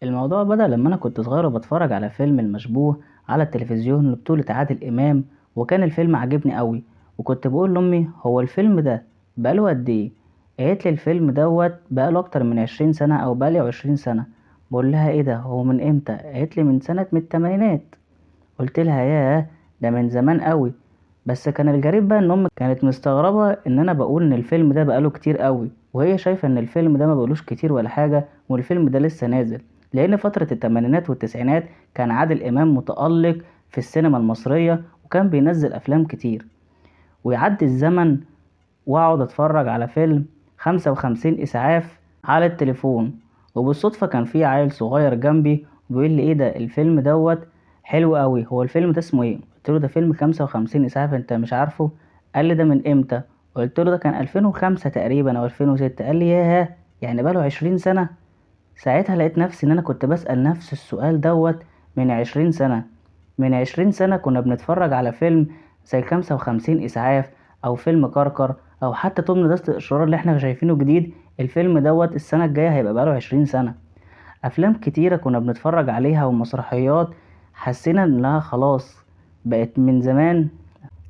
الموضوع بدأ لما أنا كنت صغير وبتفرج على فيلم المشبوه على التلفزيون لبطولة عادل إمام. وكان الفيلم عجبني قوي، وكنت بقول لأمي هو الفيلم ده بقاله قد إيه؟ قالت لي الفيلم دوت بقاله أكتر من 20 سنة أو بقاله 20 سنة. بقول لها إيه ده، هو من إمتى؟ قالت لي من سنة من التمانينات. قلت لها ياه، ده من زمان قوي. بس كان الغريب بقى ان امي كانت مستغربة ان انا بقول ان الفيلم ده بقاله كتير قوي، وهي شايفة ان الفيلم ده ما بقولوش كتير ولا حاجة، والفيلم ده لسه نازل. لان فترة التمانينات والتسعينات كان عادل امام متألق في السينما المصرية، وكان بينزل افلام كتير. ويعدي الزمن واقعد اتفرج على فيلم 55 اسعاف على التليفون، وبالصدفة كان في عيل صغير جنبي وبيقول لي ايه ده الفيلم دوت حلو قوي، هو الفيلم ده اسمه ايه؟ قلت له ده فيلم 55 اسعاف، انت مش عارفه؟ قال لي ده من امتى؟ قلت له ده كان 2005 تقريبا او 2006. قال لي ياه، يعني بقاله 20 سنة. ساعتها لقيت نفسي ان انا كنت بسأل نفس السؤال دوت من 20 سنة. من 20 سنة كنا بنتفرج على فيلم زي 55 إسعاف، أو فيلم كركر، أو حتى توم دست الإشرار اللي احنا شايفينه جديد. الفيلم دوت السنة الجاية هيبقى بقاله 20 سنة. أفلام كتيرة كنا بنتفرج عليها ومسرحيات حسينا إنها خلاص بقت من زمان.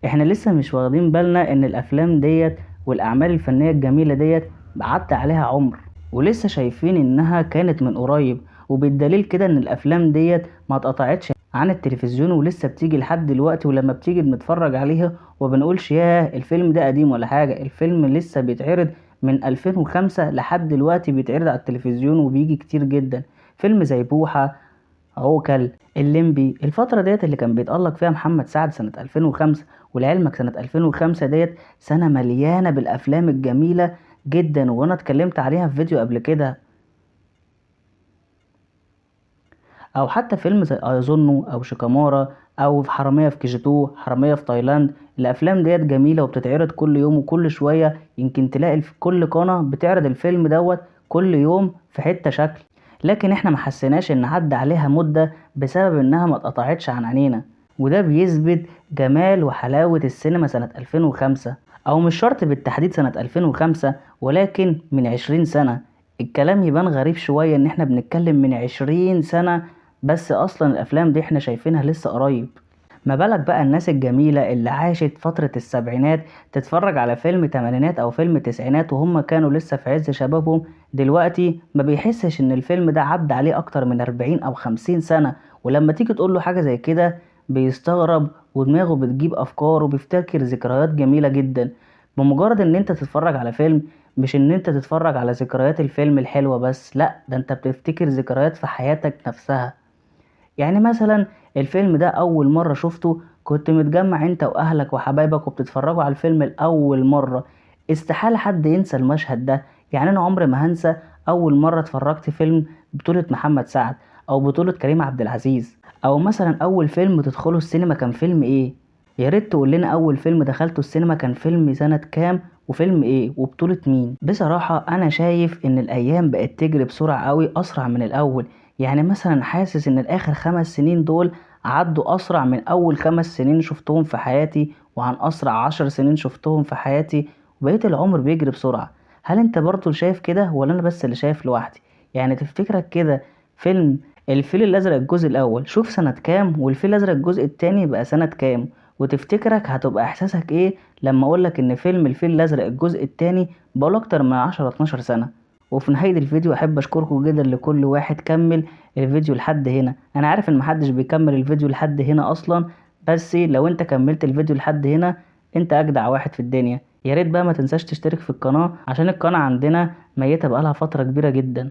احنا لسه مش واخدين بالنا إن الأفلام ديت والأعمال الفنية الجميلة ديت عدى عليها عمر، ولسه شايفين إنها كانت من قريب. وبالدليل كده إن الأفلام ديت ما اتقطعتش عن التلفزيون ولسه بتيجي لحد دلوقتي، ولما بتيجي بنتفرج عليها وبنقولش ياه الفيلم ده قديم ولا حاجة. الفيلم لسه بيتعرض من 2005 لحد دلوقتي، بيتعرض على التلفزيون وبيجي كتير جدا. فيلم زي بوحة، عوكل، الليمبي، الفترة ديت اللي كان بيتألق فيها محمد سعد سنة 2005. ولعلمك سنة 2005 ديت سنة مليانة بالأفلام الجميلة جدا، وأنا اتكلمت عليها في فيديو قبل كده. او حتى فيلم زي ايظنه او شيكامارا، او في حرامية في كيجيتو، حرامية في تايلاند. الافلام ديت جميلة وبتتعرض كل يوم وكل شوية، يمكن تلاقي في كل قناة بتعرض الفيلم دوت كل يوم في حتة شكل. لكن احنا ما حسيناش ان عدى عليها مدة بسبب انها ما اتقطعتش عن عينينا. وده بيثبت جمال وحلاوة السينما سنة 2005، او مش شرط بالتحديد سنة 2005، ولكن من 20 سنة. الكلام يبان غريب شوية ان احنا بنتكلم من 20 سنة، بس اصلا الافلام دي احنا شايفينها لسه قريب. ما بالك بقى الناس الجميلة اللي عاشت فترة السبعينات تتفرج على فيلم تمانينات او فيلم تسعينات وهم كانوا لسه في عز شبابهم؟ دلوقتي ما بيحسش ان الفيلم ده عدى عليه اكتر من 40 او 50 سنة. ولما تيجي تقوله حاجة زي كده بيستغرب، ودماغه بتجيب افكار وبيفتكر ذكريات جميلة جدا. بمجرد ان انت تتفرج على فيلم، مش ان انت تتفرج على ذكريات الفيلم الحلوة بس، لا ده انت بتفتكر ذكريات في حياتك نفسها. يعني مثلا الفيلم ده اول مرة شفته كنت متجمع انت واهلك وحبايبك وبتتفرجوا على الفيلم الاول مرة. استحالة حد ينسى المشهد ده. يعني انا عمري ما هنسى اول مرة اتفرجت فيلم بطولة محمد سعد، او بطولة كريم عبد العزيز. او مثلا اول فيلم تدخله السينما كان فيلم ايه. يا ريت تقول لنا اول فيلم دخلته السينما كان فيلم سنة كام، وفيلم ايه، وبطولة مين. بصراحة انا شايف ان الايام بقت تجري بسرعة قوي، اسرع من الاول. يعني مثلا حاسس ان الاخر 5 سنين دول عدوا اسرع من اول 5 سنين شفتهم في حياتي، وعن اسرع 10 سنين شفتهم في حياتي. وبقيت العمر بيجري بسرعة. هل انت برضو شايف كده ولا انا بس اللي شايف لوحدي؟ يعني تفتكرك كده فيلم الفيل الازرق الجزء الاول شوف سنة كام، والفيل الازرق الجزء التاني بقى سنة كام؟ وتفتكرك هتبقى احساسك ايه لما اقولك ان فيلم الفيل الازرق الجزء التاني بقاله اكتر من 10 12 سنة؟ وفي نهاية الفيديو احب اشكركم جدا لكل واحد كمل الفيديو لحد هنا. انا عارف ان محدش بيكمل الفيديو لحد هنا اصلا، بس لو انت كملت الفيديو لحد هنا انت اجدع واحد في الدنيا. يا ريت بقى ما تنساش تشترك في القناة عشان القناة عندنا ميتة بقالها فترة كبيرة جدا.